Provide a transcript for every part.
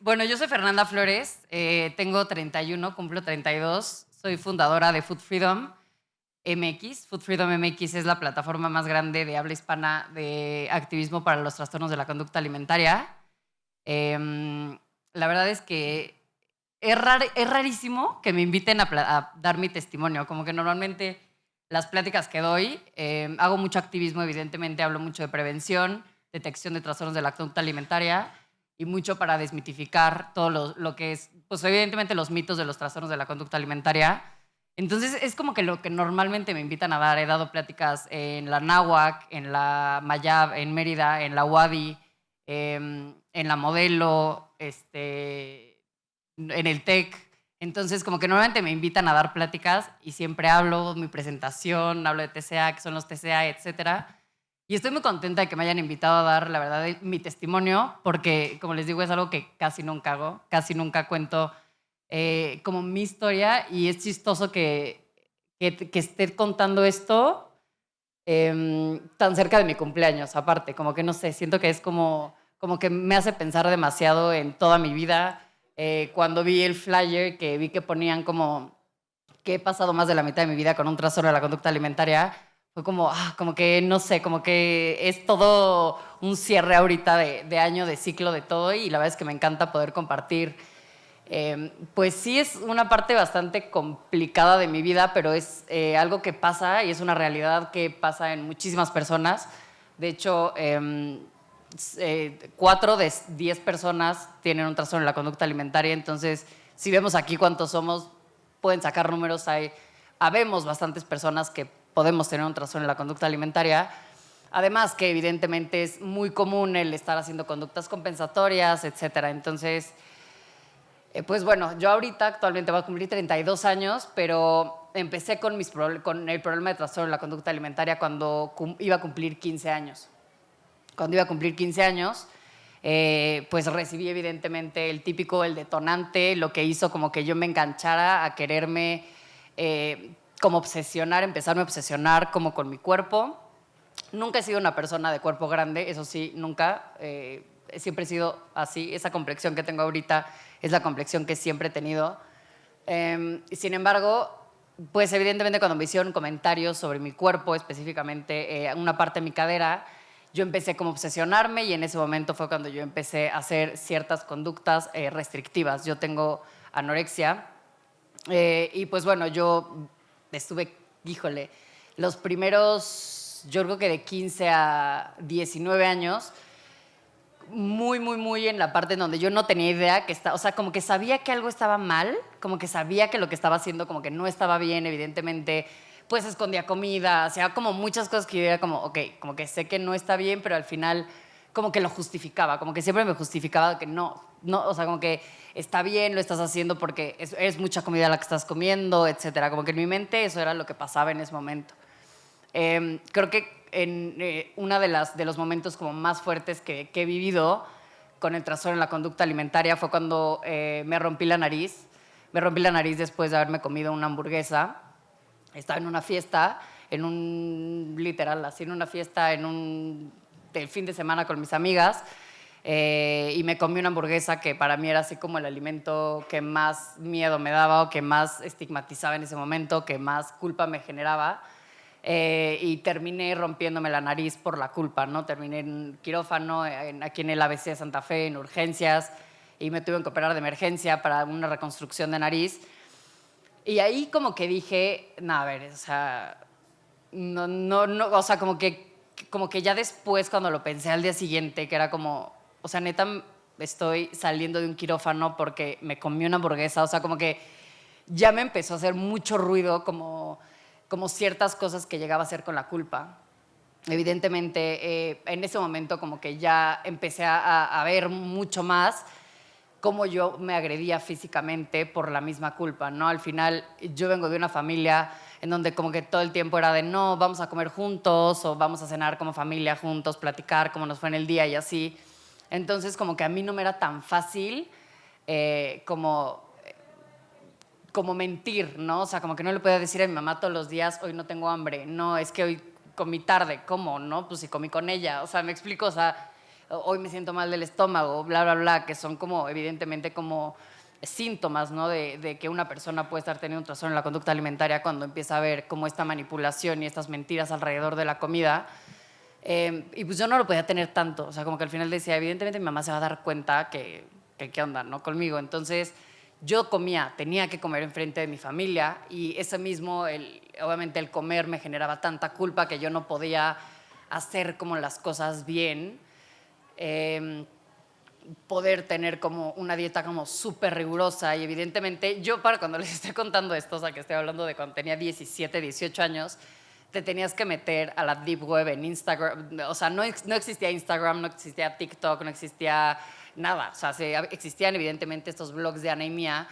Bueno, yo soy Fernanda Flores, tengo 31, cumplo 32, soy fundadora de Food Freedom MX. Food Freedom MX es la plataforma más grande de habla hispana de activismo para los trastornos de la conducta alimentaria. La verdad es que es rarísimo que me inviten a dar mi testimonio, como que normalmente las pláticas que doy, hago mucho activismo, evidentemente hablo mucho de prevención, detección de trastornos de la conducta alimentaria y mucho para desmitificar todo lo que es, pues evidentemente los mitos de los trastornos de la conducta alimentaria. Entonces es como que lo que normalmente me invitan a dar. He dado pláticas en la Náhuac, en la Mayab, en Mérida, en la UADY, en la Modelo, en el TEC. Entonces como que normalmente me invitan a dar pláticas y siempre hablo, mi presentación, hablo de TCA, que son los TCA, etcétera. Y estoy muy contenta de que me hayan invitado a dar, la verdad, mi testimonio, porque, como les digo, es algo que casi nunca hago, casi nunca cuento como mi historia, y es chistoso que esté contando esto tan cerca de mi cumpleaños, aparte, como que no sé, siento que es como que me hace pensar demasiado en toda mi vida. Cuando vi el flyer, que vi que ponían como que he pasado más de la mitad de mi vida con un trastorno de la conducta alimentaria, fue como que, no sé, como que es todo un cierre ahorita de año, de ciclo, de todo, y la verdad es que me encanta poder compartir. Pues sí es una parte bastante complicada de mi vida, pero es algo que pasa y es una realidad que pasa en muchísimas personas. De hecho, 4 de 10 personas tienen un trastorno de la conducta alimentaria. Entonces, si vemos aquí cuántos somos, pueden sacar números. Habemos bastantes personas que podemos tener un trastorno de la conducta alimentaria. Además que evidentemente es muy común el estar haciendo conductas compensatorias, etcétera. Entonces, pues bueno, yo ahorita actualmente voy a cumplir 32 años, pero empecé con el problema de trastorno de la conducta alimentaria cuando iba a cumplir 15 años. Cuando iba a cumplir 15 años, pues recibí evidentemente el detonante, lo que hizo como que yo me enganchara a quererme como empezarme a obsesionar como con mi cuerpo. Nunca he sido una persona de cuerpo grande, eso sí, nunca. Siempre he sido así. Esa complexión que tengo ahorita es la complexión que siempre he tenido. Sin embargo, pues evidentemente cuando me hicieron comentarios sobre mi cuerpo, específicamente una parte de mi cadera, yo empecé como a obsesionarme, y en ese momento fue cuando yo empecé a hacer ciertas conductas restrictivas. Yo tengo anorexia, y pues bueno, yo estuve, híjole, los primeros, yo creo que de 15 a 19 años, muy en la parte en donde yo no tenía idea o sea, como que sabía que algo estaba mal, como que sabía que lo que estaba haciendo como que no estaba bien, evidentemente, pues escondía comida, hacía como muchas cosas que yo era como, ok, como que sé que no está bien, pero al final como que lo justificaba, como que siempre me justificaba que no, o sea, como que está bien, lo estás haciendo porque es mucha comida la que estás comiendo, etcétera. Como que en mi mente eso era lo que pasaba en ese momento. Creo que en uno de los momentos como más fuertes que he vivido con el trastorno en la conducta alimentaria fue cuando me rompí la nariz. Me rompí la nariz después de haberme comido una hamburguesa. Estaba en una fiesta, literal, así en una fiesta, del fin de semana con mis amigas, y me comí una hamburguesa que para mí era así como el alimento que más miedo me daba, o que más estigmatizaba en ese momento, que más culpa me generaba. Y terminé rompiéndome la nariz por la culpa, ¿no? Terminé en quirófano, aquí en el ABC de Santa Fe, en urgencias, y me tuve que operar de emergencia para una reconstrucción de nariz. Y ahí como que dije, no, a ver, o sea, no, o sea, como que ya después cuando lo pensé al día siguiente, que era como, o sea, neta, estoy saliendo de un quirófano porque me comí una hamburguesa, o sea, como que ya me empezó a hacer mucho ruido como ciertas cosas que llegaba a hacer con la culpa. Evidentemente, en ese momento como que ya empecé a ver mucho más cómo yo me agredía físicamente por la misma culpa, ¿no? Al final, yo vengo de una familia en donde como que todo el tiempo era de no, vamos a comer juntos o vamos a cenar como familia juntos, platicar cómo nos fue en el día y así. Entonces, como que a mí no me era tan fácil como mentir, ¿no? O sea, como que no le podía decir a mi mamá todos los días, hoy no tengo hambre, no, es que hoy comí tarde, ¿cómo? ¿No? Pues si comí con ella, o sea, me explico, o sea, hoy me siento mal del estómago, bla, bla, bla, que son como evidentemente como síntomas, ¿no? De que una persona puede estar teniendo un trastorno en la conducta alimentaria cuando empieza a ver como esta manipulación y estas mentiras alrededor de la comida. Y pues yo no lo podía tener tanto, o sea, como que al final decía, evidentemente mi mamá se va a dar cuenta que qué onda, ¿no? Conmigo. Entonces yo comía, tenía que comer enfrente de mi familia y ese mismo, obviamente el comer me generaba tanta culpa que yo no podía hacer como las cosas bien. Poder tener como una dieta como súper rigurosa y evidentemente yo para cuando les estoy contando esto, o sea que estoy hablando de cuando tenía 17, 18 años, te tenías que meter a la deep web en Instagram, o sea, no existía Instagram, no existía TikTok, no existía nada, o sea, existían evidentemente estos blogs de Ana y Mía,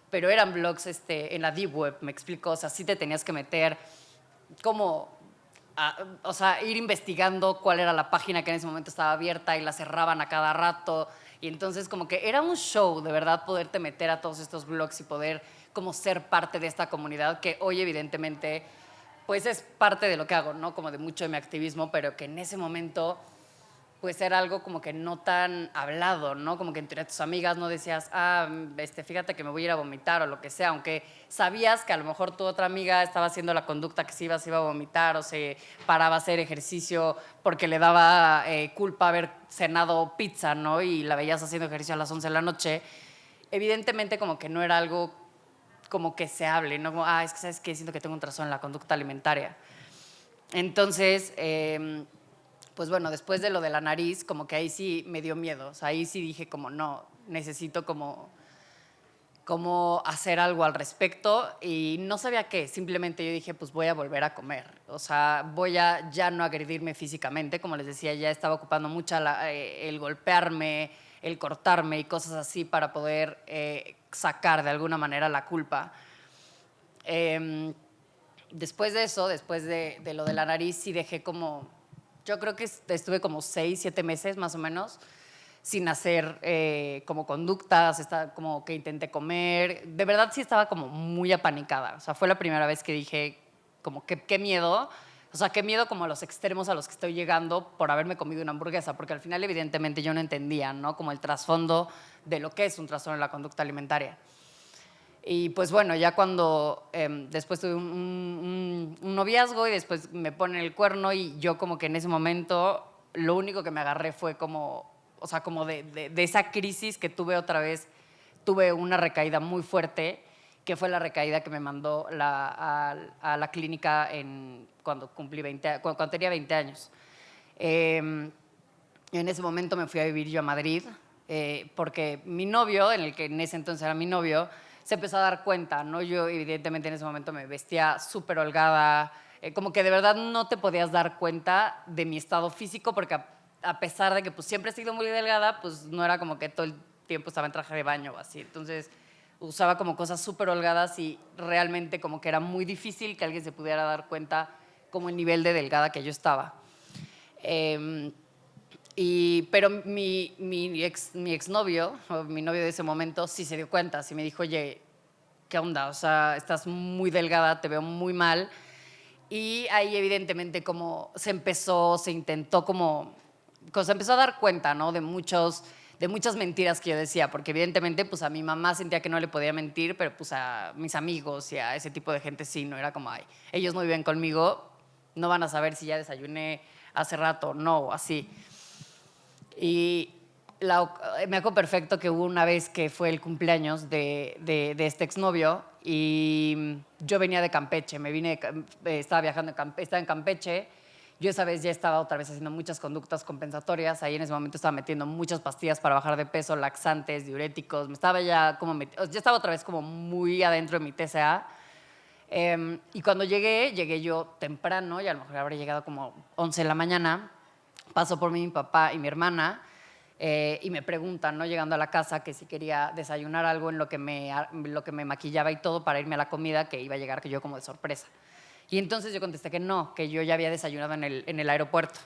pero eran blogs en la deep web, me explico, o sea, sí te tenías que meter como o sea, ir investigando cuál era la página que en ese momento estaba abierta y la cerraban a cada rato. Y entonces como que era un show, de verdad, poderte meter a todos estos blogs y poder como ser parte de esta comunidad que hoy evidentemente pues es parte de lo que hago, ¿no? Como de mucho de mi activismo, pero que en ese momento pues era algo como que no tan hablado, ¿no? Como que entre tus amigas no decías, fíjate que me voy a ir a vomitar o lo que sea, aunque sabías que a lo mejor tu otra amiga estaba haciendo la conducta que se iba a vomitar o se paraba a hacer ejercicio porque le daba culpa haber cenado pizza, ¿no? Y la veías haciendo ejercicio a las 11 de la noche. Evidentemente como que no era algo como que se hable, ¿no? Como, es que ¿sabes qué? Siento que tengo un trastorno en la conducta alimentaria. Entonces, pues bueno, después de lo de la nariz, como que ahí sí me dio miedo. O sea, ahí sí dije como, no, necesito como hacer algo al respecto y no sabía qué. Simplemente yo dije, pues voy a volver a comer. O sea, voy a ya no agredirme físicamente. Como les decía, ya estaba ocupando mucho el golpearme, el cortarme y cosas así para poder sacar de alguna manera la culpa. Después de eso, después de lo de la nariz, sí dejé como, yo creo que estuve como 6, 7 meses más o menos sin hacer como conductas, como que intenté comer. De verdad sí estaba como muy apanicada. O sea, fue la primera vez que dije como que qué miedo. O sea, qué miedo como a los extremos a los que estoy llegando por haberme comido una hamburguesa, porque al final evidentemente yo no entendía, ¿no? Como el trasfondo de lo que es un trastorno en la conducta alimentaria. Y pues bueno, ya cuando después tuve un noviazgo y después me ponen el cuerno y yo como que en ese momento lo único que me agarré fue como, o sea, como de esa crisis que tuve otra vez, tuve una recaída muy fuerte, que fue la recaída que me mandó a la clínica cuando cumplí cuando tenía 20 años. En ese momento me fui a vivir yo a Madrid porque mi novio, en el que en ese entonces era mi novio, se empezó a dar cuenta, ¿no? Yo evidentemente en ese momento me vestía súper holgada, como que de verdad no te podías dar cuenta de mi estado físico porque a pesar de que pues siempre he sido muy delgada, pues no era como que todo el tiempo estaba en traje de baño o así. Entonces usaba como cosas súper holgadas y realmente como que era muy difícil que alguien se pudiera dar cuenta como el nivel de delgada que yo estaba. Pero mi exnovio, o mi novio de ese momento, sí se dio cuenta, sí me dijo, oye, ¿qué onda? O sea, estás muy delgada, te veo muy mal. Y ahí evidentemente como se intentó como, se empezó a dar cuenta, ¿no? De muchas mentiras que yo decía, porque evidentemente pues a mi mamá sentía que no le podía mentir, pero pues a mis amigos y a ese tipo de gente sí, no era como, ay, ellos no viven conmigo, no van a saber si ya desayuné hace rato o no, o así. Y me acuerdo perfecto que hubo una vez que fue el cumpleaños de este exnovio y yo venía de Campeche, estaba viajando, estaba en Campeche. Yo esa vez ya estaba otra vez haciendo muchas conductas compensatorias. Ahí en ese momento estaba metiendo muchas pastillas para bajar de peso, laxantes, diuréticos. Ya estaba otra vez como muy adentro de mi TCA. Y cuando llegué yo temprano, y a lo mejor habré llegado como 11 de la mañana. Pasó por mí mi papá y mi hermana y me preguntan, ¿no? Llegando a la casa, que si quería desayunar algo en lo que me maquillaba y todo para irme a la comida, que iba a llegar que yo como de sorpresa. Y entonces yo contesté que no, que yo ya había desayunado en el aeropuerto.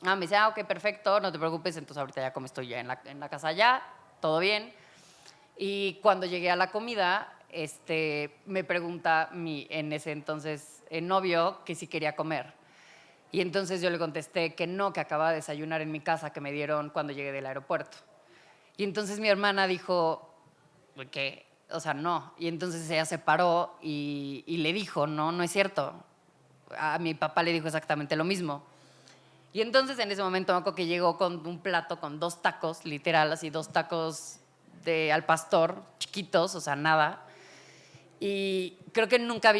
Me dice, ok, perfecto, no te preocupes, entonces ahorita ya como estoy ya en la casa ya, todo bien. Y cuando llegué a la comida, me pregunta en ese entonces novio que si quería comer. Y entonces yo le contesté que no, que acababa de desayunar en mi casa, que me dieron cuando llegué del aeropuerto. Y entonces mi hermana dijo, que, o sea, no. Y entonces ella se paró y le dijo, no, no es cierto. A mi papá le dijo exactamente lo mismo. Y entonces en ese momento me acuerdo que llegó con un plato con 2 tacos, literal, así 2 tacos de al pastor, chiquitos, o sea, nada. Y creo que nunca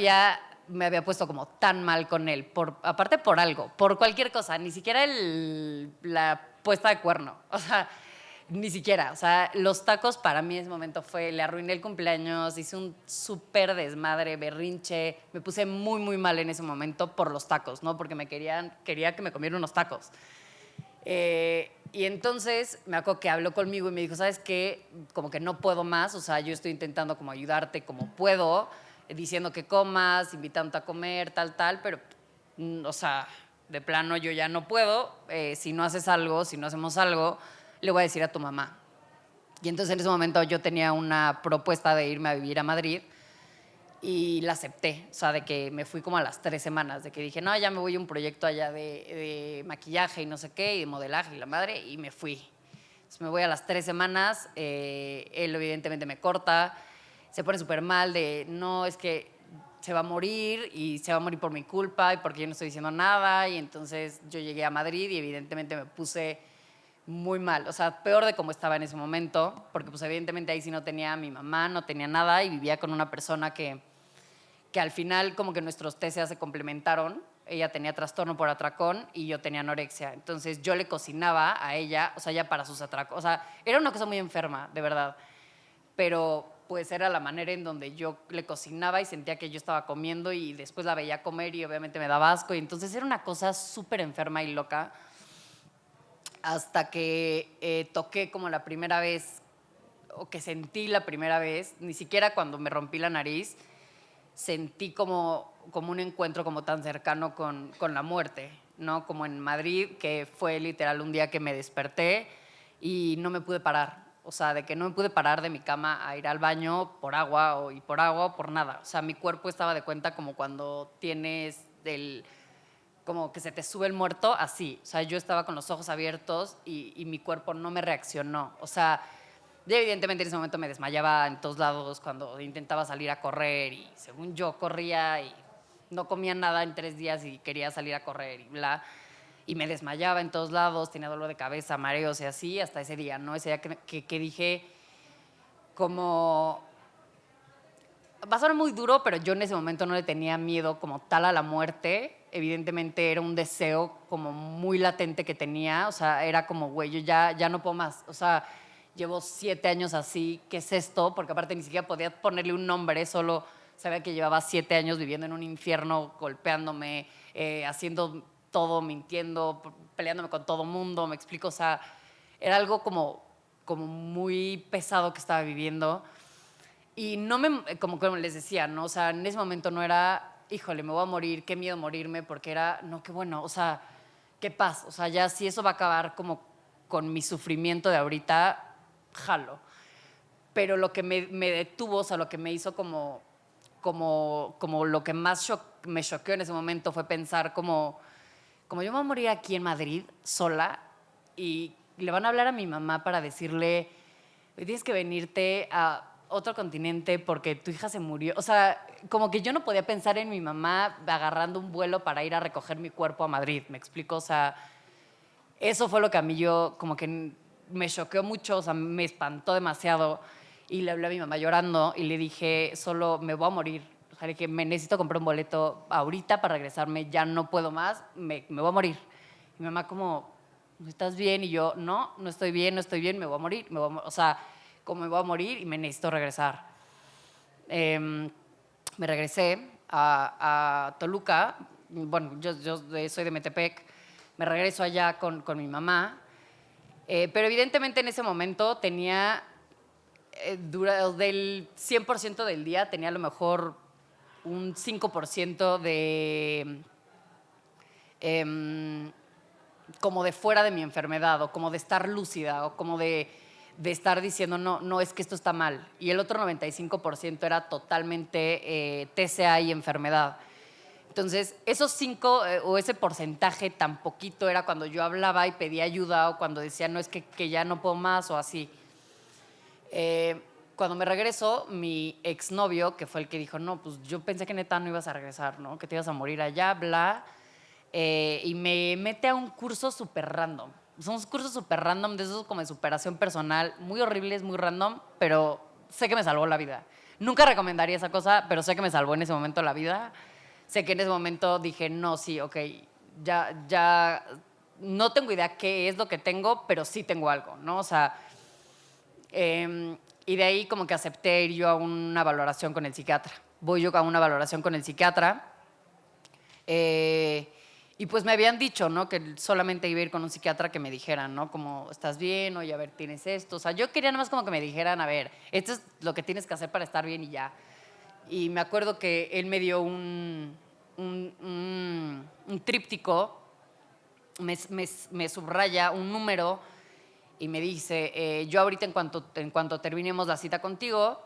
me había puesto como tan mal con él, aparte por algo, por cualquier cosa, ni siquiera la puesta de cuerno, o sea, ni siquiera, o sea, los tacos para mí en ese momento le arruiné el cumpleaños, hice un súper desmadre, berrinche, me puse muy, muy mal en ese momento por los tacos, ¿no? Porque quería que me comiera unos tacos. Y entonces me acuerdo que habló conmigo y me dijo, ¿sabes qué? Como que no puedo más, o sea, yo estoy intentando como ayudarte como puedo, diciendo que comas, invitándote a comer, tal, pero, o sea, de plano yo ya no puedo, si no haces algo, si no hacemos algo, le voy a decir a tu mamá. Y entonces en ese momento yo tenía una propuesta de irme a vivir a Madrid y la acepté, o sea, de que me fui como a las 3 semanas, de que dije, no, ya me voy a un proyecto allá de maquillaje y no sé qué, y de modelaje y la madre, y me fui. Entonces me voy a las 3 semanas, él evidentemente me corta, se pone súper mal de, no, es que se va a morir y se va a morir por mi culpa y porque yo no estoy diciendo nada, y entonces yo llegué a Madrid y evidentemente me puse muy mal, o sea, peor de cómo estaba en ese momento, porque pues evidentemente ahí sí no tenía a mi mamá, no tenía nada y vivía con una persona que al final como que nuestros TCA se complementaron. Ella tenía trastorno por atracón y yo tenía anorexia. Entonces yo le cocinaba a ella, o sea, ya para sus atracos. O sea, era una cosa muy enferma, de verdad. Pero pues era la manera en donde yo le cocinaba y sentía que yo estaba comiendo y después la veía comer y obviamente me daba asco. Y entonces era una cosa súper enferma y loca. Hasta que toqué como la primera vez, o que sentí la primera vez, ni siquiera cuando me rompí la nariz, sentí como un encuentro como tan cercano con la muerte, ¿no? Como en Madrid, que fue literal un día que me desperté y no me pude parar. O sea, de que no me pude parar de mi cama a ir al baño por agua y por agua o por nada. O sea, mi cuerpo estaba de cuenta como cuando tienes como que se te sube el muerto, así. O sea, yo estaba con los ojos abiertos y mi cuerpo no me reaccionó. O sea, yo evidentemente en ese momento me desmayaba en todos lados cuando intentaba salir a correr y según yo corría y no comía nada en 3 días y quería salir a correr y bla. Y me desmayaba en todos lados, tenía dolor de cabeza, mareos y así, hasta ese día, ¿no? Ese día que dije como... Va a sonar muy duro, pero yo en ese momento no le tenía miedo como tal a la muerte. Evidentemente era un deseo como muy latente que tenía. O sea, era como, güey, yo ya no puedo más. O sea, llevo 7 años así. ¿Qué es esto? Porque aparte ni siquiera podía ponerle un nombre. Solo sabía que llevaba 7 años viviendo en un infierno, golpeándome, haciendo todo, mintiendo, peleándome con todo mundo. Me explico. O sea, era algo como muy pesado que estaba viviendo. Y no como les decía, ¿no? O sea, en ese momento no era, híjole, me voy a morir, qué miedo morirme, porque era, no, qué bueno, o sea, qué paz. O sea, ya si eso va a acabar como con mi sufrimiento de ahorita, jalo. Pero lo que me detuvo, o sea, lo que me hizo como lo que más me choqueó en ese momento fue pensar como yo me voy a morir aquí en Madrid sola y le van a hablar a mi mamá para decirle, tienes que venirte a otro continente porque tu hija se murió. O sea, como que yo no podía pensar en mi mamá agarrando un vuelo para ir a recoger mi cuerpo a Madrid, ¿me explico? O sea, eso fue lo que a mí yo como que me choqueó mucho, o sea, me espantó demasiado. Y le hablé a mi mamá llorando y le dije, solo me voy a morir. O sea, le dije, me necesito comprar un boleto ahorita para regresarme, ya no puedo más, me voy a morir. Y mi mamá como, ¿estás bien? Y yo, no estoy bien, no estoy bien, me voy a morir. O sea, como me voy a morir y me necesito regresar. Me regresé a Toluca. Bueno, yo soy de Metepec. Me regreso allá con mi mamá. Pero evidentemente en ese momento tenía, del 100% del día, tenía a lo mejor un 5% em, como de fuera de mi enfermedad o como de estar lúcida o como de estar diciendo, no, es que esto está mal. Y el otro 95% era totalmente TCA y enfermedad. Entonces, esos 5 o ese porcentaje tan poquito era cuando yo hablaba y pedía ayuda o cuando decía, no, es que ya no puedo más o así. Cuando me regreso, mi exnovio, que fue el que dijo, no, pues yo pensé que neta no ibas a regresar, ¿no? Que te ibas a morir allá, bla. Y me mete a un curso súper random. Son unos cursos súper random de esos como de superación personal, muy horribles, muy random, pero sé que me salvó la vida. Nunca recomendaría esa cosa, pero sé que me salvó en ese momento la vida. Sé que en ese momento dije, no, sí, ok, ya, no tengo idea qué es lo que tengo, pero sí tengo algo, ¿no? O sea, y de ahí como que acepté ir yo a una valoración con el psiquiatra. Voy yo a una valoración con el psiquiatra. Y pues me habían dicho, ¿no? Que solamente iba a ir con un psiquiatra que me dijeran, ¿no? Como, ¿estás bien? Oye, a ver, tienes esto. O sea, yo quería nada más como que me dijeran, a ver, esto es lo que tienes que hacer para estar bien y ya. Y me acuerdo que él me dio un tríptico, me subraya un número y me dice, yo ahorita en cuanto terminemos la cita contigo,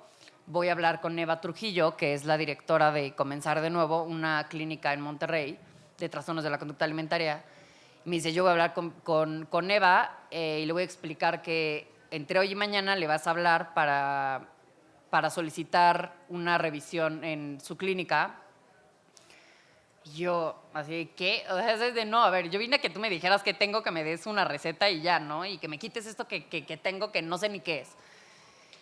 voy a hablar con Eva Trujillo, que es la directora de Comenzar de Nuevo, una clínica en Monterrey de trastornos de la conducta alimentaria. Me dice, yo voy a hablar con Eva y le voy a explicar que entre hoy y mañana le vas a hablar para solicitar una revisión en su clínica. Y yo, así, ¿qué? O sea, es de no, a ver, yo vine a que tú me dijeras que tengo, que me des una receta y ya, ¿no? Y que me quites esto que tengo, que no sé ni qué es.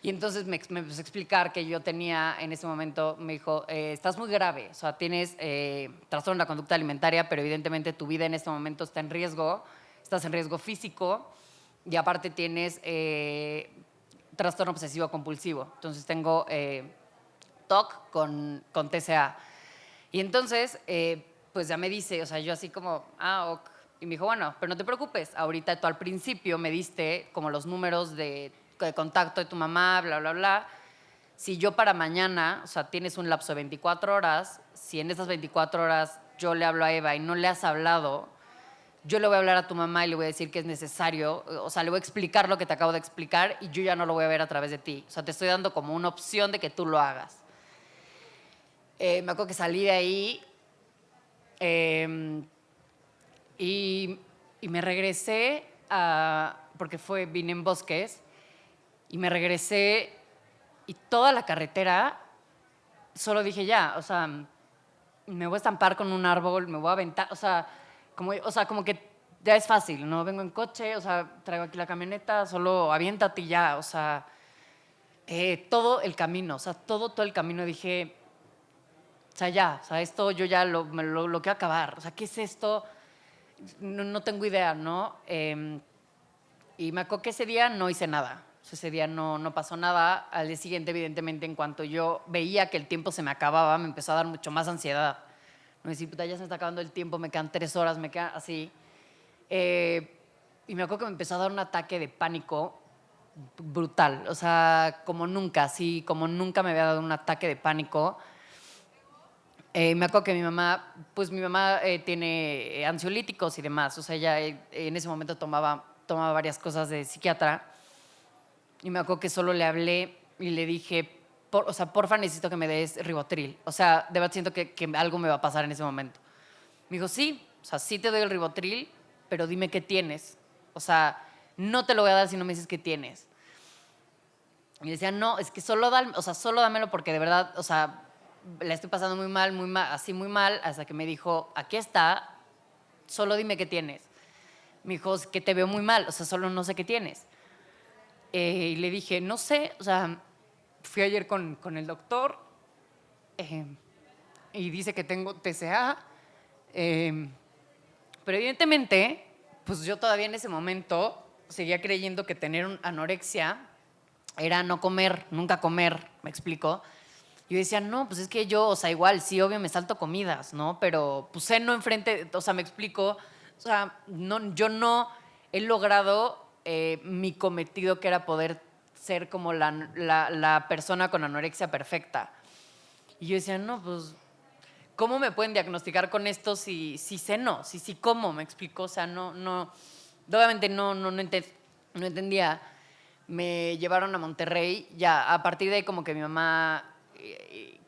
Y entonces me empezó a explicar que yo tenía, en ese momento, me dijo, estás muy grave, o sea, tienes trastorno de la conducta alimentaria, pero evidentemente tu vida en este momento está en riesgo, estás en riesgo físico y aparte tienes trastorno obsesivo compulsivo. Entonces tengo TOC con TCA. Y entonces, pues ya me dice, o sea, yo así como, ok. Y me dijo, bueno, pero no te preocupes, ahorita tú al principio me diste como los números de contacto de tu mamá, bla, bla, bla. Si yo para mañana, o sea, tienes un lapso de 24 horas, si en esas 24 horas yo le hablo a Eva y no le has hablado, yo le voy a hablar a tu mamá y le voy a decir que es necesario, o sea, le voy a explicar lo que te acabo de explicar y yo ya no lo voy a ver a través de ti. O sea, te estoy dando como una opción de que tú lo hagas. Me acuerdo que salí de ahí eh, y me regresé porque vine en Bosques y me regresé y toda la carretera solo dije ya, o sea, me voy a estampar con un árbol, me voy a aventar, o sea, como que ya es fácil, ¿no? Vengo en coche, o sea, traigo aquí la camioneta, solo aviéntate y ya, o sea, todo el camino, o sea, todo el camino dije, o sea, ya, o sea, esto yo ya lo quiero acabar, o sea, ¿qué es esto? No tengo idea, ¿no? Y me acuerdo que ese día no hice nada. O sea, ese día no pasó nada. Al día siguiente, evidentemente, en cuanto yo veía que el tiempo se me acababa, me empezó a dar mucho más ansiedad. Me decía, puta, ya se me está acabando el tiempo, me quedan 3 horas, me quedan así. Y me acuerdo que me empezó a dar un ataque de pánico brutal. O sea, como nunca, así, como nunca me había dado un ataque de pánico. Me acuerdo que mi mamá tiene ansiolíticos y demás. O sea, ella en ese momento tomaba varias cosas de psiquiatra. Y me acuerdo que solo le hablé y le dije, o sea, porfa, necesito que me des Rivotril. O sea, de verdad siento que algo me va a pasar en ese momento. Me dijo, sí, o sea, sí te doy el Rivotril, pero dime qué tienes. O sea, no te lo voy a dar si no me dices qué tienes. Y decía, no, es que solo dámelo porque de verdad, o sea, la estoy pasando muy mal, así muy mal, hasta que me dijo, aquí está, solo dime qué tienes. Me dijo, es que te veo muy mal, o sea, solo no sé qué tienes. Y le dije, no sé, o sea, fui ayer con el doctor y dice que tengo TCA, pero evidentemente, pues yo todavía en ese momento seguía creyendo que tener anorexia era no comer, nunca comer, me explico. Yo decía, no, pues es que yo, o sea, igual, sí, obvio, me salto comidas, ¿no? Pero pues no enfrente, o sea, me explico, o sea, no, yo no he logrado mi cometido, que era poder ser como la persona con anorexia perfecta. Y yo decía, no, pues, ¿cómo me pueden diagnosticar con esto si ceno? Si como, me explico, o sea, obviamente no entendía. Me llevaron a Monterrey, ya a partir de ahí como que mi mamá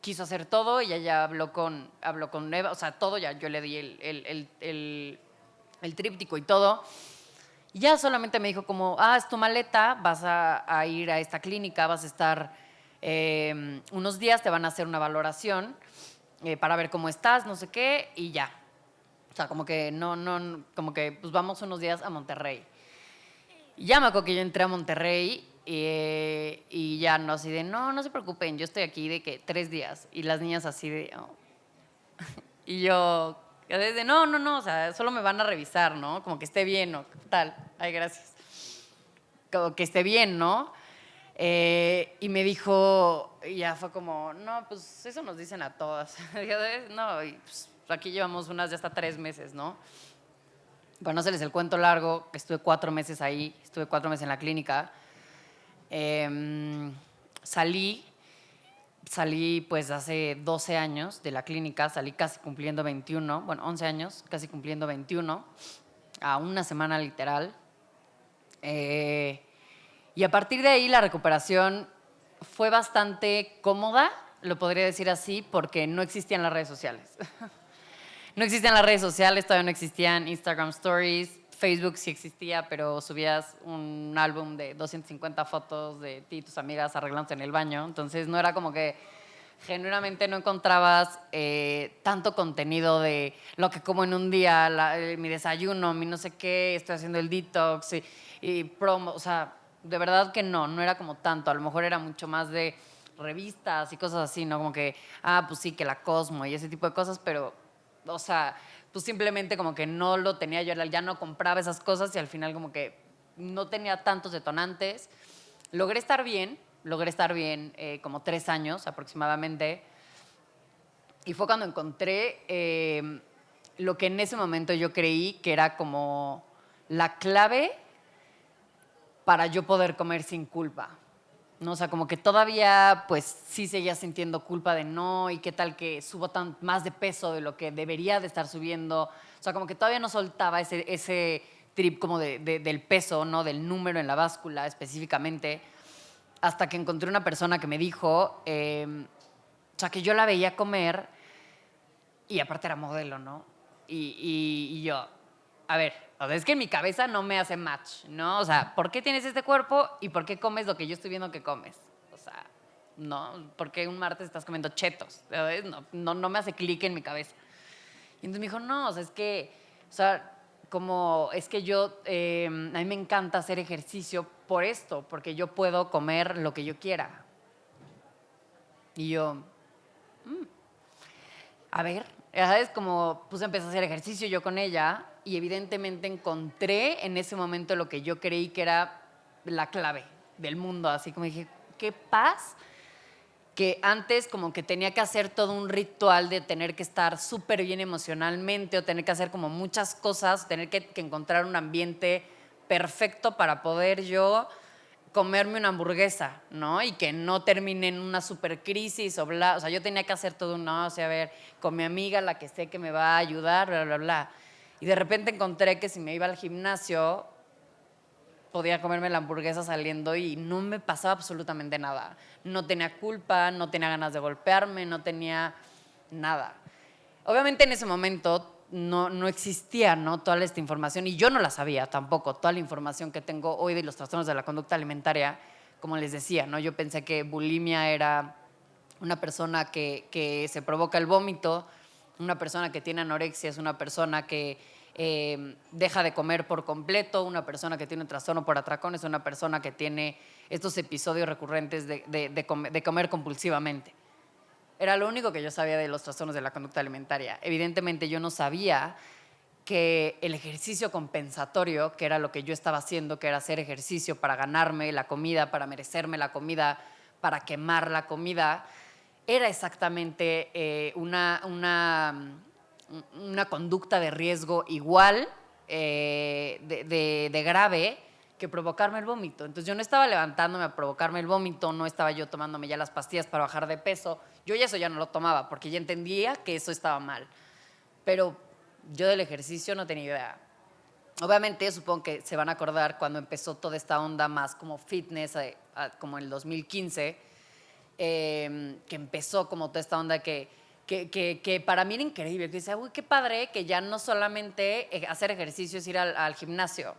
quiso hacer todo y ella ya habló con Eva, o sea, todo ya, yo le di el tríptico y todo. Y ya solamente me dijo como, es tu maleta, vas a ir a esta clínica, vas a estar unos días, te van a hacer una valoración para ver cómo estás, no sé qué, y ya. O sea, como que como que pues vamos unos días a Monterrey. Y ya me acuerdo que yo entré a Monterrey y ya no así de, no se preocupen, yo estoy aquí de que 3 días. Y las niñas así de, oh. Y yo, desde, no, o sea, solo me van a revisar, ¿no? Como que esté bien o tal. Ay, gracias. Como que esté bien, ¿no? Y me dijo, y ya fue como, no, pues eso nos dicen a todas. No, y pues, aquí llevamos unas de hasta 3 meses, ¿no? Para no hacerles el cuento largo, estuve 4 meses ahí, estuve 4 meses en la clínica. Salí pues hace 12 años de la clínica, salí casi cumpliendo 21, bueno, 11 años, casi cumpliendo 21, a una semana literal. Y a partir de ahí la recuperación fue bastante cómoda, lo podría decir así, porque no existían las redes sociales. No existían las redes sociales, todavía no existían Instagram Stories, Facebook sí existía, pero subías un álbum de 250 fotos de ti y tus amigas arreglándose en el baño, entonces no era como que genuinamente no encontrabas tanto contenido de lo que como en un día, mi desayuno, mi no sé qué, estoy haciendo el detox y promo, o sea, de verdad que no era como tanto, a lo mejor era mucho más de revistas y cosas así, ¿no? Como que, pues sí, que la Cosmo y ese tipo de cosas, pero, o sea, pues simplemente como que no lo tenía yo, ya no compraba esas cosas y al final como que no tenía tantos detonantes. Logré estar bien como 3 años aproximadamente. Y fue cuando encontré lo que en ese momento yo creí que era como la clave para yo poder comer sin culpa. ¿No? O sea, como que todavía pues sí seguía sintiendo culpa de no y qué tal que subo más de peso de lo que debería de estar subiendo. O sea, como que todavía no soltaba ese trip como del peso, ¿no? Del número en la báscula específicamente, hasta que encontré una persona que me dijo, o sea, que yo la veía comer y aparte era modelo, ¿no? Y yo, a ver, o sea, es que en mi cabeza no me hace match, ¿no? O sea, ¿por qué tienes este cuerpo y por qué comes lo que yo estoy viendo que comes? O sea, no, ¿por qué un martes estás comiendo chetos? ¿Sabes? No me hace clic en mi cabeza. Y entonces me dijo, no, o sea, es que, o sea, como es que yo, a mí me encanta hacer ejercicio por esto, porque yo puedo comer lo que yo quiera. Y yo, a ver, ¿sabes? Como pues empecé a hacer ejercicio yo con ella y evidentemente encontré en ese momento lo que yo creí que era la clave del mundo. Así como dije, qué paz, que antes como que tenía que hacer todo un ritual de tener que estar súper bien emocionalmente o tener que hacer como muchas cosas, tener que encontrar un ambiente perfecto para poder yo comerme una hamburguesa, ¿no? Y que no termine en una super crisis o bla. O sea, yo tenía que hacer todo un, no, o sea, a ver, con mi amiga, la que sé que me va a ayudar, bla, bla, bla. Y de repente encontré que si me iba al gimnasio, podía comerme la hamburguesa saliendo y no me pasaba absolutamente nada. No tenía culpa, no tenía ganas de golpearme, no tenía nada. Obviamente en ese momento no existía, ¿no? Toda esta información y yo no la sabía tampoco, toda la información que tengo hoy de los trastornos de la conducta alimentaria, como les decía, ¿no? Yo pensé que bulimia era una persona que se provoca el vómito, una persona que tiene anorexia es una persona que deja de comer por completo, una persona que tiene un trastorno por atracón es una persona que tiene estos episodios recurrentes de comer compulsivamente. Era lo único que yo sabía de los trastornos de la conducta alimentaria. Evidentemente yo no sabía que el ejercicio compensatorio, que era lo que yo estaba haciendo, que era hacer ejercicio para ganarme la comida, para merecerme la comida, para quemar la comida, era exactamente una conducta de riesgo igual de grave que provocarme el vómito. Entonces yo no estaba levantándome a provocarme el vómito, no estaba yo tomándome ya las pastillas para bajar de peso. Yo ya eso ya no lo tomaba porque ya entendía que eso estaba mal. Pero yo del ejercicio no tenía idea. Obviamente supongo que se van a acordar cuando empezó toda esta onda más como fitness, como en el 2015, que empezó como toda esta onda que para mí era increíble. Que decía, uy, qué padre que ya no solamente hacer ejercicio es ir al gimnasio.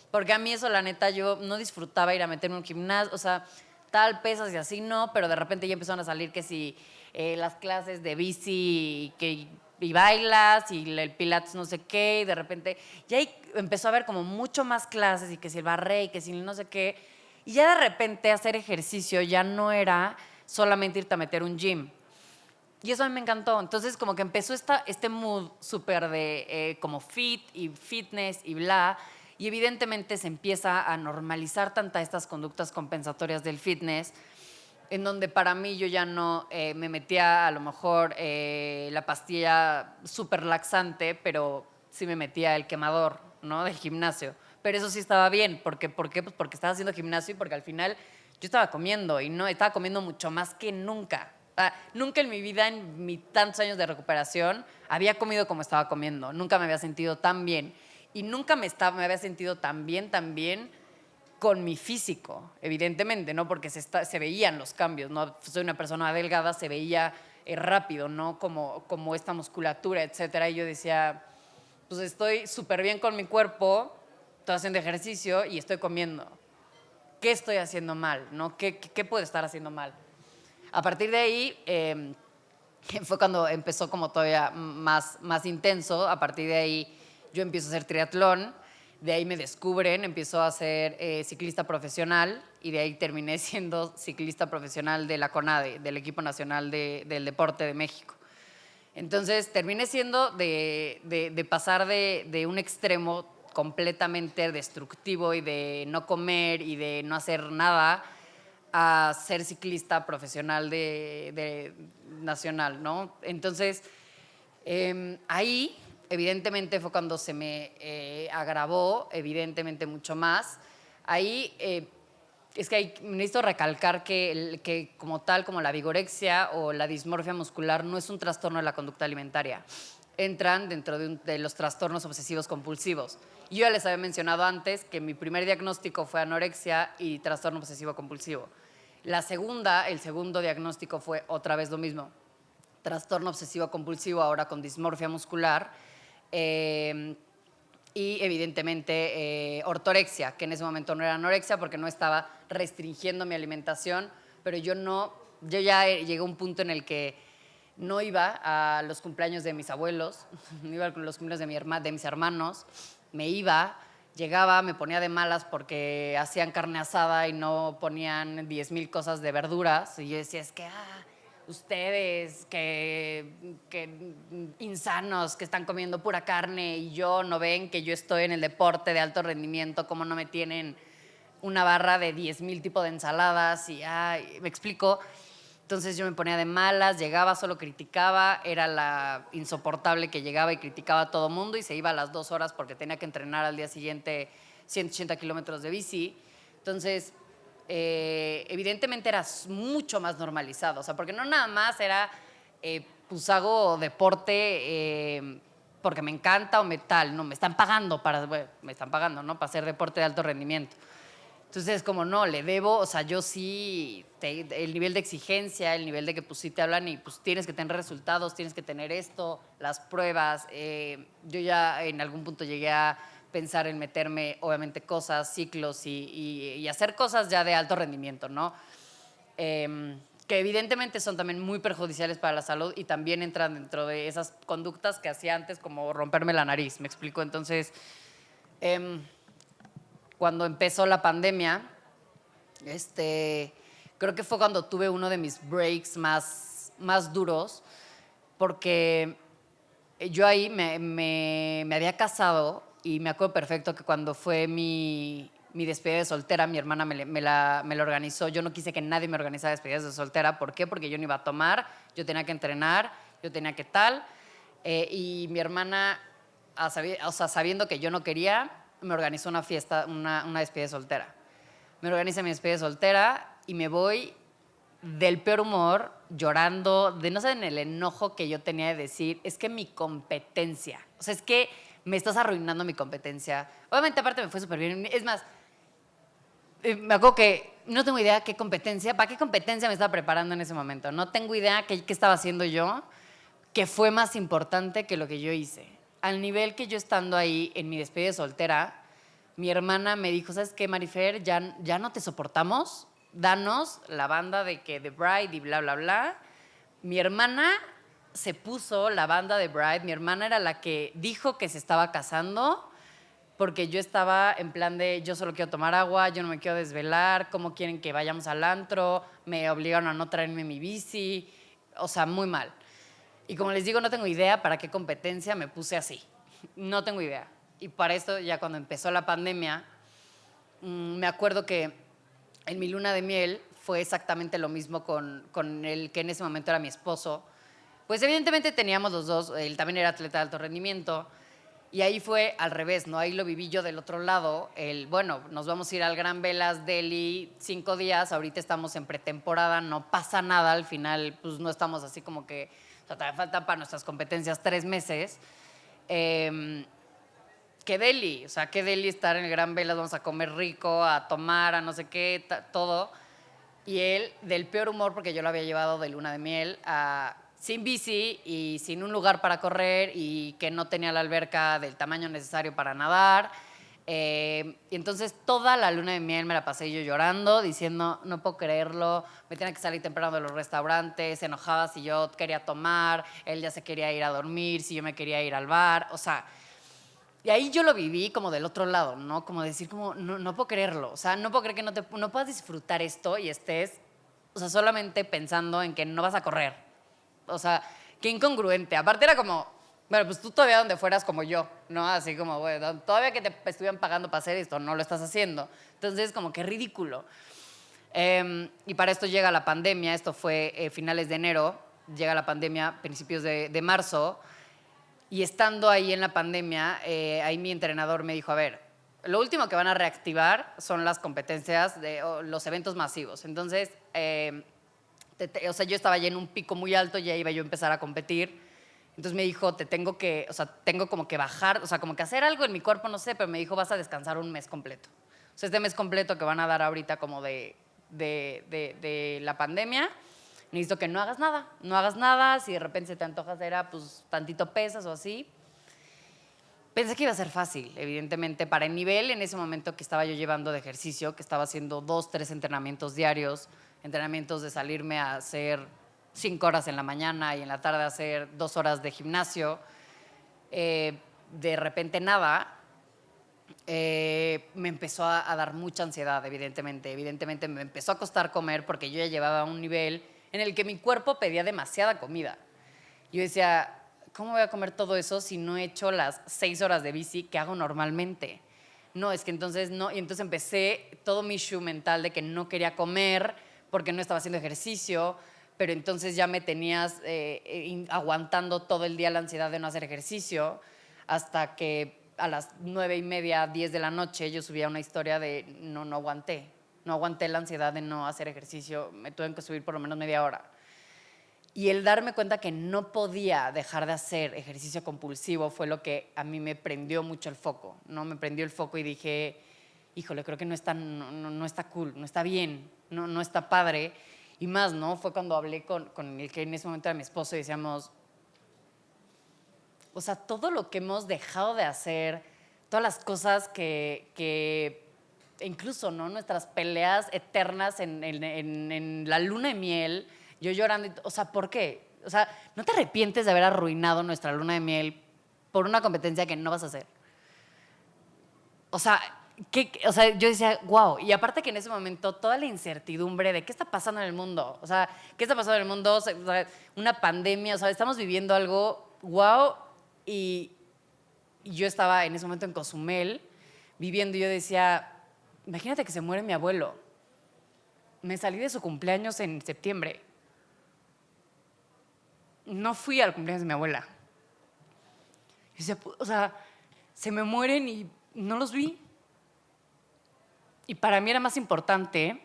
Porque a mí eso, la neta, yo no disfrutaba ir a meterme en un gimnasio, o sea, tal pesas y así no, pero de repente ya empezaron a salir que si las clases de bici y bailas y el pilates no sé qué, y de repente ya ahí empezó a haber como mucho más clases y que si el barré y que si el no sé qué, y ya de repente hacer ejercicio ya no era solamente irte a meter un gym. Y eso a mí me encantó. Entonces, como que empezó este mood súper de como fit y fitness y bla. Y evidentemente se empieza a normalizar tanta estas conductas compensatorias del fitness, en donde para mí yo ya no me metía a lo mejor la pastilla súper laxante, pero sí me metía el quemador, ¿no? Del gimnasio. Pero eso sí estaba bien. ¿Por qué? Pues porque estaba haciendo gimnasio y porque al final yo estaba comiendo y no estaba comiendo mucho más que nunca. Nunca en mi vida, en mis tantos años de recuperación, había comido como estaba comiendo. Nunca me había sentido tan bien. Y nunca me había sentido tan bien con mi físico, evidentemente, ¿no? Porque se veían los cambios, ¿no? Soy una persona delgada, se veía rápido, ¿no? Como esta musculatura, etcétera. Y yo decía, pues estoy súper bien con mi cuerpo, estoy haciendo ejercicio y estoy comiendo. ¿Qué estoy haciendo mal, no? ¿Qué puedo estar haciendo mal? A partir de ahí fue cuando empezó como todavía más intenso. A partir de ahí yo empiezo a hacer triatlón, de ahí me descubren, empiezo a ser ciclista profesional y de ahí terminé siendo ciclista profesional de la CONADE, del equipo nacional del deporte de México. Entonces terminé siendo de pasar de un extremo completamente destructivo y de no comer y de no hacer nada a ser ciclista profesional de nacional, ¿no? Entonces, ahí, evidentemente, fue cuando se me agravó, evidentemente, mucho más. Ahí, es que necesito recalcar que como tal, como la vigorexia o la dismorfia muscular no es un trastorno de la conducta alimentaria. Entran dentro de los trastornos obsesivos compulsivos. Yo ya les había mencionado antes que mi primer diagnóstico fue anorexia y trastorno obsesivo compulsivo. El segundo diagnóstico fue otra vez lo mismo, trastorno obsesivo compulsivo, ahora con dismorfia muscular. Y evidentemente ortorexia, que en ese momento no era anorexia porque no estaba restringiendo mi alimentación, pero yo ya llegué a un punto en el que no iba a los cumpleaños de mis abuelos, no iba a los cumpleaños de mis hermanos, llegaba, me ponía de malas porque hacían carne asada y no ponían 10,000 cosas de verduras, y yo decía, es que, ustedes que insanos que están comiendo pura carne y yo no ven que yo estoy en el deporte de alto rendimiento, cómo no me tienen una barra de 10,000 tipos de ensaladas y me explico. Entonces yo me ponía de malas, llegaba, solo criticaba, era la insoportable que llegaba y criticaba a todo mundo y se iba a las 2 horas porque tenía que entrenar al día siguiente 180 kilómetros de bici. Entonces, evidentemente era mucho más normalizado, o sea, porque no nada más era, pues hago deporte porque me encanta o no, me están pagando ¿no? Para hacer deporte de alto rendimiento. Entonces, como no, le debo, o sea, yo sí, el nivel de exigencia, el nivel de que pues sí te hablan y pues tienes que tener resultados, tienes que tener esto, las pruebas. Yo ya en algún punto llegué a pensar en meterme, obviamente, cosas, ciclos y hacer cosas ya de alto rendimiento, ¿no? Que evidentemente son también muy perjudiciales para la salud y también entran dentro de esas conductas que hacía antes, como romperme la nariz, ¿me explico? Entonces, cuando empezó la pandemia, creo que fue cuando tuve uno de mis breaks más duros, porque yo ahí me había casado y me acuerdo perfecto que cuando fue mi despedida de soltera, mi hermana me la organizó. Yo no quise que nadie me organizara despedidas de soltera. ¿Por qué? Porque yo no iba a tomar, yo tenía que entrenar, yo tenía que tal. Y mi hermana, o sea, sabiendo que yo no quería, me organizó una fiesta, una despedida de soltera. Me organiza mi despedida de soltera y me voy del peor humor, llorando, de no sé, en el enojo que yo tenía de decir, es que mi competencia, o sea, es que me estás arruinando mi competencia. Obviamente, aparte me fue súper bien. Es más, me acuerdo que no tengo idea para qué competencia me estaba preparando en ese momento. No tengo idea qué estaba haciendo yo, que fue más importante que lo que yo hice. Al nivel que yo estando ahí en mi despedida de soltera, mi hermana me dijo, ¿sabes qué, Marifer? Ya no te soportamos, danos la banda de que The Bride y bla, bla, bla. Mi hermana se puso la banda de Bride, mi hermana era la que dijo que se estaba casando, porque yo estaba en plan de, yo solo quiero tomar agua, yo no me quiero desvelar, ¿cómo quieren que vayamos al antro? Me obligaron a no traerme mi bici, o sea, muy mal. Y como les digo, no tengo idea para qué competencia me puse así. No tengo idea. Y para esto, ya cuando empezó la pandemia, me acuerdo que en mi luna de miel fue exactamente lo mismo con el que en ese momento era mi esposo. Pues evidentemente teníamos los dos, él también era atleta de alto rendimiento, y ahí fue al revés, ¿no? Ahí lo viví yo del otro lado. Bueno, nos vamos a ir al Gran Velas Delhi 5 días, ahorita estamos en pretemporada, no pasa nada, al final pues no estamos así como que, o sea, todavía faltan para nuestras competencias 3 meses. Que Delhi, o sea, que Delhi estar en el Gran Velas, vamos a comer rico, a tomar, a no sé qué, todo. Y él, del peor humor, porque yo lo había llevado de luna de miel, sin bici y sin un lugar para correr y que no tenía la alberca del tamaño necesario para nadar. Y entonces toda la luna de miel me la pasé yo llorando, diciendo, no puedo creerlo, me tenía que salir temprano de los restaurantes, se enojaba si yo quería tomar, él ya se quería ir a dormir, si yo me quería ir al bar, o sea. Y ahí yo lo viví como del otro lado, ¿no? Como decir, como, no puedo creerlo. O sea, no puedo creer que no puedas disfrutar esto y estés, o sea, solamente pensando en que no vas a correr. O sea, qué incongruente. Aparte era como, bueno, pues tú todavía donde fueras como yo, ¿no? Así como, bueno, todavía que te estuvieran pagando para hacer esto, no lo estás haciendo. Entonces, como que ridículo. Y para esto llega la pandemia, esto fue finales de enero, llega la pandemia principios de marzo. Y estando ahí en la pandemia, ahí mi entrenador me dijo, a ver, lo último que van a reactivar son las competencias de los eventos masivos. Entonces, o sea, yo estaba ya en un pico muy alto, ya iba yo a empezar a competir. Entonces me dijo, o sea, tengo como que bajar, o sea, como que hacer algo en mi cuerpo, no sé, pero me dijo, vas a descansar un mes completo. O sea, este mes completo que van a dar ahorita como de la pandemia, necesito que no hagas nada, si de repente se te antoja hacer, pues tantito pesas o así. Pensé que iba a ser fácil, evidentemente, para el nivel en ese momento que estaba yo llevando de ejercicio, que estaba haciendo 2, 3 entrenamientos diarios, entrenamientos de salirme a hacer 5 horas en la mañana y en la tarde hacer 2 horas de gimnasio. De repente nada, me empezó a dar mucha ansiedad, evidentemente. Evidentemente me empezó a costar comer porque yo ya llevaba un nivel en el que mi cuerpo pedía demasiada comida. Yo decía, ¿cómo voy a comer todo eso si no he hecho las 6 horas de bici que hago normalmente? No, es que entonces no. Y entonces empecé todo mi issue mental de que no quería comer porque no estaba haciendo ejercicio, pero entonces ya me tenías aguantando todo el día la ansiedad de no hacer ejercicio, hasta que a las 9:30, 10 de la noche yo subía una historia de no aguanté. No aguanté la ansiedad de no hacer ejercicio, me tuve que subir por lo menos media hora. Y el darme cuenta que no podía dejar de hacer ejercicio compulsivo fue lo que a mí me prendió mucho el foco, ¿no? Me prendió el foco y dije, híjole, creo que no está cool, no está bien, no está padre. Y más, ¿no? Fue cuando hablé con el que en ese momento era mi esposo y decíamos, o sea, todo lo que hemos dejado de hacer, todas las cosas que incluso, ¿no? Nuestras peleas eternas en la luna de miel, yo llorando, o sea, ¿por qué? O sea, ¿no te arrepientes de haber arruinado nuestra luna de miel por una competencia que no vas a hacer? O sea, o sea, yo decía, wow. Y aparte que en ese momento toda la incertidumbre de qué está pasando en el mundo, o sea, qué está pasando en el mundo, o sea, una pandemia, o sea, estamos viviendo algo, wow. Y yo estaba en ese momento en Cozumel viviendo y yo decía, imagínate que se muere mi abuelo. Me salí de su cumpleaños en septiembre. No fui al cumpleaños de mi abuela. Y decía, o sea, se me mueren y no los vi. Y para mí era más importante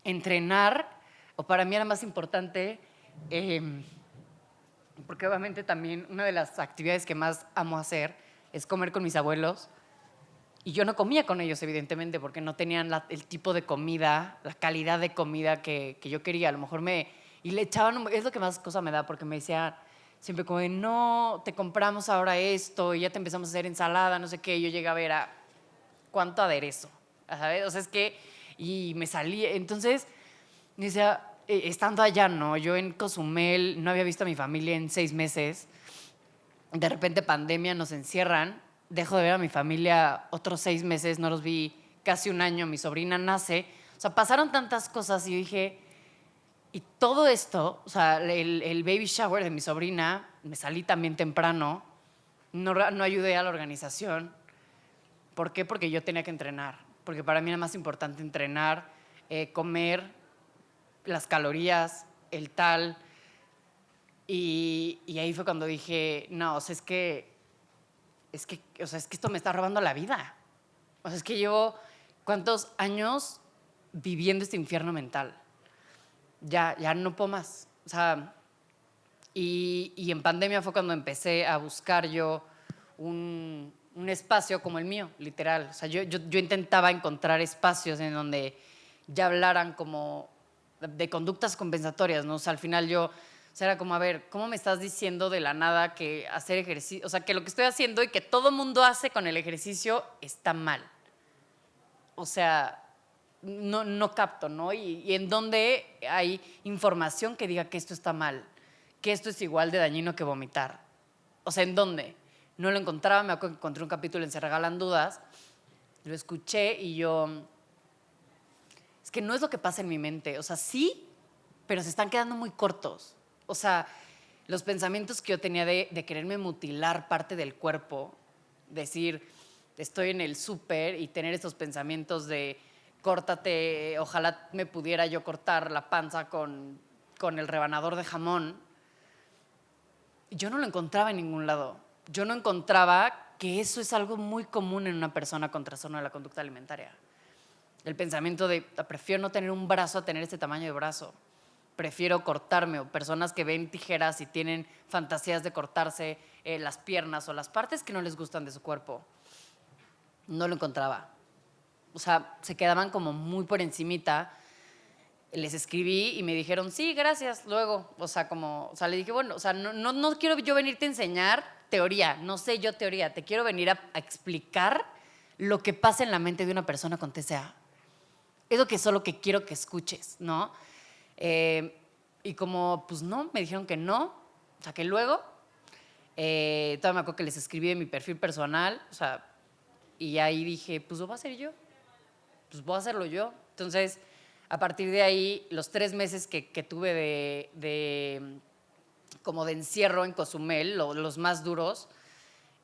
entrenar, o para mí era más importante, porque obviamente también una de las actividades que más amo hacer es comer con mis abuelos. Y yo no comía con ellos, evidentemente, porque no tenían el tipo de comida, la calidad de comida que yo quería. A lo mejor y le echaban, es lo que más cosa me da, porque me decían siempre como, no, te compramos ahora esto, y ya te empezamos a hacer ensalada, no sé qué. Y yo llegué a ver cuánto aderezo, ¿sabes? O sea, es que, y me salí, entonces, me decía, estando allá, ¿no? Yo en Cozumel no había visto a mi familia en 6 meses. De repente pandemia, nos encierran, dejo de ver a mi familia otros 6 meses, no los vi casi un año, mi sobrina nace. O sea, pasaron tantas cosas y yo dije, y todo esto, o sea, el baby shower de mi sobrina, me salí también temprano, no ayudé a la organización. ¿Por qué? Porque yo tenía que entrenar, porque para mí era más importante entrenar, comer, las calorías, el tal. Y ahí fue cuando dije, no, o sea, o sea, es que esto me está robando la vida. O sea, es que llevo cuántos años viviendo este infierno mental. Ya no puedo más. O sea, y en pandemia fue cuando empecé a buscar yo un espacio como el mío, literal. O sea, yo intentaba encontrar espacios en donde ya hablaran como de conductas compensatorias, ¿no? O sea, al final o sea, era como, a ver, ¿cómo me estás diciendo de la nada que hacer ejercicio, o sea, que lo que estoy haciendo y que todo mundo hace con el ejercicio está mal? O sea, no capto, ¿no? Y en dónde hay información que diga que esto está mal, que esto es igual de dañino que vomitar. O sea, ¿en dónde? No lo encontraba, me acuerdo que encontré un capítulo en Se Regalan Dudas, lo escuché y yo, es que no es lo que pasa en mi mente, o sea, sí, pero se están quedando muy cortos. O sea, los pensamientos que yo tenía de quererme mutilar parte del cuerpo, decir, estoy en el súper y tener estos pensamientos de córtate, ojalá me pudiera yo cortar la panza con el rebanador de jamón, yo no lo encontraba en ningún lado. Yo no encontraba que eso es algo muy común en una persona con trastorno de la conducta alimentaria. El pensamiento de, prefiero no tener un brazo a tener este tamaño de brazo. Prefiero cortarme, o personas que ven tijeras y tienen fantasías de cortarse las piernas o las partes que no les gustan de su cuerpo. No lo encontraba. O sea, se quedaban como muy por encimita. Les escribí y me dijeron, sí, gracias, luego. O sea, le dije, bueno, o sea, no quiero yo venirte a enseñar teoría, no sé yo teoría, te quiero venir a explicar lo que pasa en la mente de una persona con TCA. Es lo que solo que quiero que escuches, ¿no? Y como, pues no, me dijeron que no, o sea, que luego, todavía me acuerdo que les escribí en mi perfil personal, o sea, y ahí dije, pues lo voy a hacer yo, pues voy a hacerlo yo. Entonces, a partir de ahí, los 3 meses que tuve como de encierro en Cozumel, los más duros,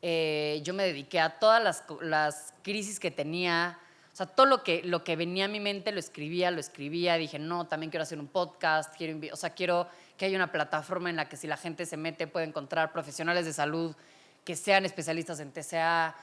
yo me dediqué a todas las crisis que tenía, o sea, todo lo que venía a mi mente lo escribía, dije, no, también quiero hacer un podcast, o sea, quiero que haya una plataforma en la que si la gente se mete puede encontrar profesionales de salud que sean especialistas en TCA,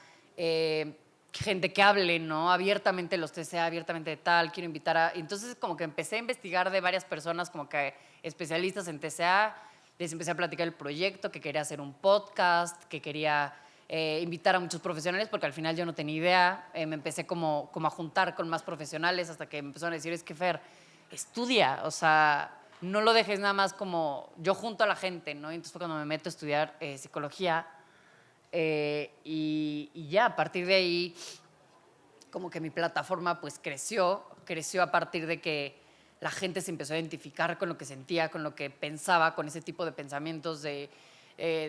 gente que hable, ¿no? Abiertamente los TCA, abiertamente de tal, quiero invitar a... Entonces como que empecé a investigar de varias personas como que especialistas en TCA, les empecé a platicar el proyecto, que quería hacer un podcast, que quería invitar a muchos profesionales, porque al final yo no tenía idea, me empecé como a juntar con más profesionales hasta que me empezaron a decir, es que Fer, estudia, o sea, no lo dejes nada más como yo junto a la gente, ¿no? Y entonces fue cuando me meto a estudiar psicología y ya a partir de ahí como que mi plataforma pues creció a partir de que la gente se empezó a identificar con lo que sentía, con lo que pensaba, con ese tipo de pensamientos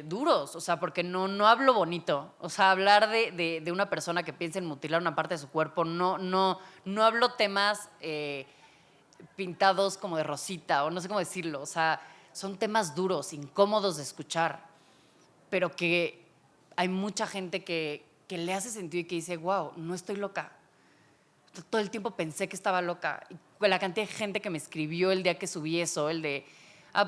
duros, o sea, porque no hablo bonito, o sea, hablar de una persona que piensa en mutilar una parte de su cuerpo, no hablo temas pintados como de rosita, o no sé cómo decirlo, o sea, son temas duros, incómodos de escuchar, pero que hay mucha gente que le hace sentido y que dice, wow, no estoy loca. Todo el tiempo pensé que estaba loca. Y la cantidad de gente que me escribió el día que subí eso, el de,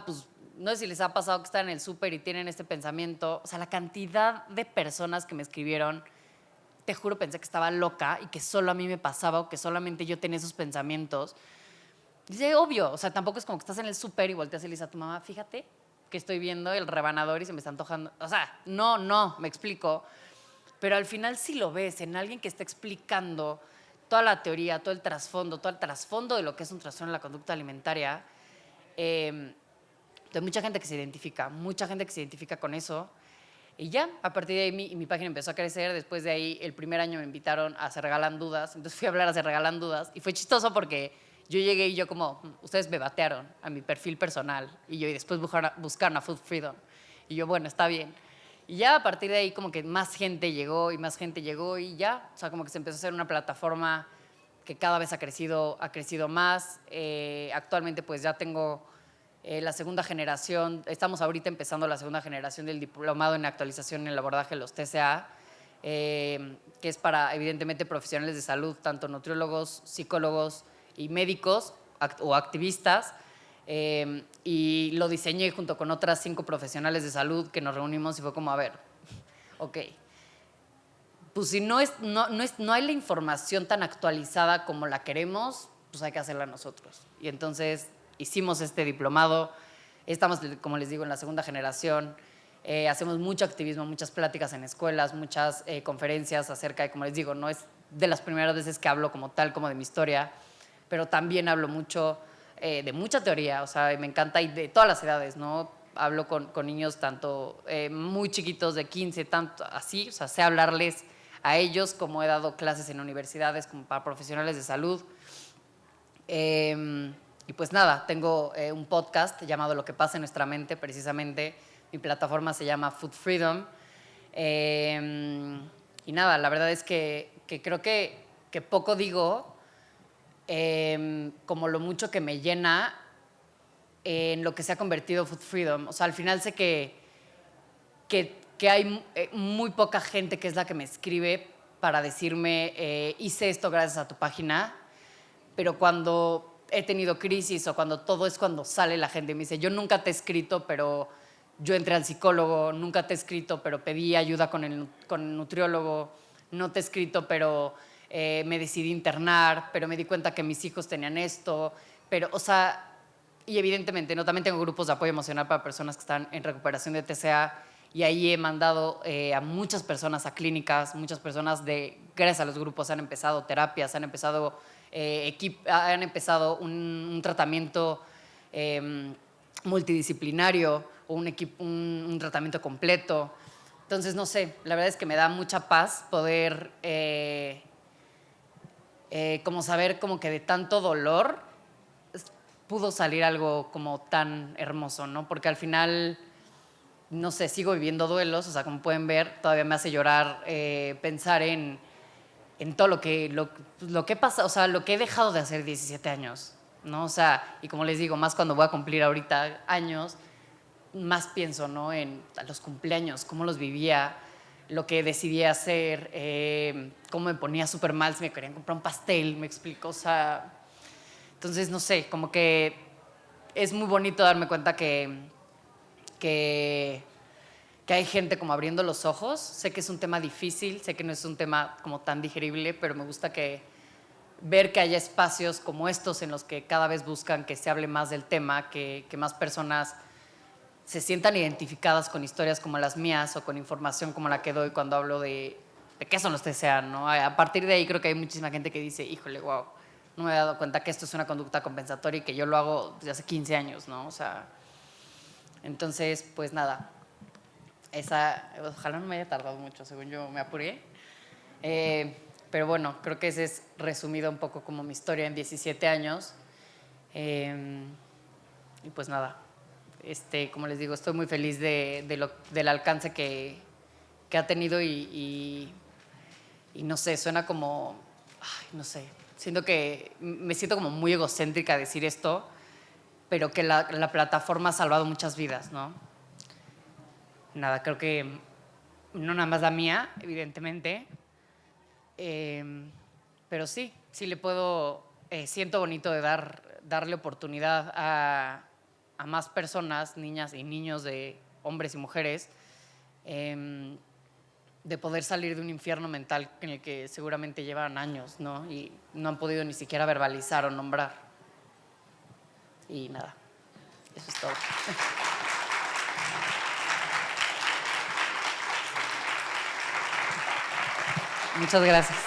pues no sé si les ha pasado que están en el súper y tienen este pensamiento. O sea, la cantidad de personas que me escribieron, te juro, pensé que estaba loca y que solo a mí me pasaba o que solamente yo tenía esos pensamientos. Dice, obvio, o sea, tampoco es como que estás en el súper y volteas y le dices a tu mamá, fíjate que estoy viendo el rebanador y se me está antojando. O sea, no, me explico. pero al final si lo ves en alguien que está explicando toda la teoría, todo el trasfondo de lo que es un trastorno de la conducta alimentaria, hay mucha gente que se identifica con eso. Y ya, a partir de ahí mi página empezó a crecer. Después de ahí, el primer año me invitaron a Se Regalan Dudas. Entonces fui a hablar a Se Regalan Dudas. Y fue chistoso porque yo llegué y yo como, ustedes me batearon a mi perfil personal. Y después buscaron a Food Freedom. Y yo, bueno, está bien. Y ya a partir de ahí como que más gente llegó y más gente llegó y ya. O sea, como que se empezó a hacer una plataforma que cada vez ha crecido más. Actualmente pues ya tengo la segunda generación, estamos ahorita empezando la segunda generación del diplomado en actualización en el abordaje de los TCA, que es para evidentemente profesionales de salud, tanto nutriólogos, psicólogos y médicos o activistas. Y lo diseñé junto con otras 5 profesionales de salud que nos reunimos y fue como, a ver, ok, pues si no hay la información tan actualizada como la queremos, pues hay que hacerla nosotros. Y entonces hicimos este diplomado, estamos, como les digo, en la segunda generación, hacemos mucho activismo, muchas pláticas en escuelas, muchas conferencias acerca de, como les digo, no es de las primeras veces que hablo como tal, como de mi historia, pero también hablo mucho de mucha teoría, o sea, me encanta, y de todas las edades, ¿no? Hablo con niños tanto muy chiquitos de 15, tanto así, o sea, sé hablarles a ellos, como he dado clases en universidades como para profesionales de salud. Y pues nada, tengo un podcast llamado Lo que pasa en nuestra mente, precisamente. Mi plataforma se llama Food Freedom. Y nada, la verdad es que creo que poco digo como lo mucho que me llena en lo que se ha convertido Food Freedom. O sea, al final sé que hay muy poca gente que es la que me escribe para decirme, hice esto gracias a tu página, pero cuando he tenido crisis o cuando sale la gente y me dice, yo nunca te he escrito, pero yo entré al psicólogo, nunca te he escrito, pero pedí ayuda con el nutriólogo, no te he escrito, pero me decidí internar, pero me di cuenta que mis hijos tenían esto, pero, o sea, y evidentemente, ¿no? También tengo grupos de apoyo emocional para personas que están en recuperación de TCA, y ahí he mandado a muchas personas a clínicas, muchas personas gracias a los grupos han empezado terapias, han empezado un tratamiento multidisciplinario o un tratamiento completo. Entonces, no sé, la verdad es que me da mucha paz poder como saber como que de tanto dolor pudo salir algo como tan hermoso, ¿no? Porque al final, no sé, sigo viviendo duelos, o sea, como pueden ver, todavía me hace llorar pensar en todo lo que pasa, o sea, lo que he dejado de hacer 17 años, ¿no? O sea, y como les digo, más cuando voy a cumplir ahorita años, más pienso, ¿no? En los cumpleaños, cómo los vivía, lo que decidí hacer, cómo me ponía súper mal si me querían comprar un pastel, me explico, o sea, entonces, no sé, como que es muy bonito darme cuenta que, que hay gente como abriendo los ojos. Sé que es un tema difícil, sé que no es un tema como tan digerible, pero me gusta ver que haya espacios como estos en los que cada vez buscan que se hable más del tema, que más personas se sientan identificadas con historias como las mías o con información como la que doy cuando hablo de qué son los TCA, ¿no? A partir de ahí creo que hay muchísima gente que dice, híjole, wow, no me había dado cuenta que esto es una conducta compensatoria y que yo lo hago desde hace 15 años, ¿no? O sea, entonces, pues nada, ojalá no me haya tardado mucho, según yo me apuré. Pero bueno, creo que ese es resumido un poco como mi historia en 17 años. Y pues nada, como les digo, estoy muy feliz del alcance que ha tenido y no sé, suena como, ay, no sé, me siento como muy egocéntrica decir esto, pero que la plataforma ha salvado muchas vidas, ¿no? Nada, creo que no nada más la mía, evidentemente, pero sí le puedo, siento bonito de darle oportunidad a más personas, niñas y niños, de hombres y mujeres, de poder salir de un infierno mental en el que seguramente llevan años, ¿no? Y no han podido ni siquiera verbalizar o nombrar. Y nada, eso es todo. Muchas gracias.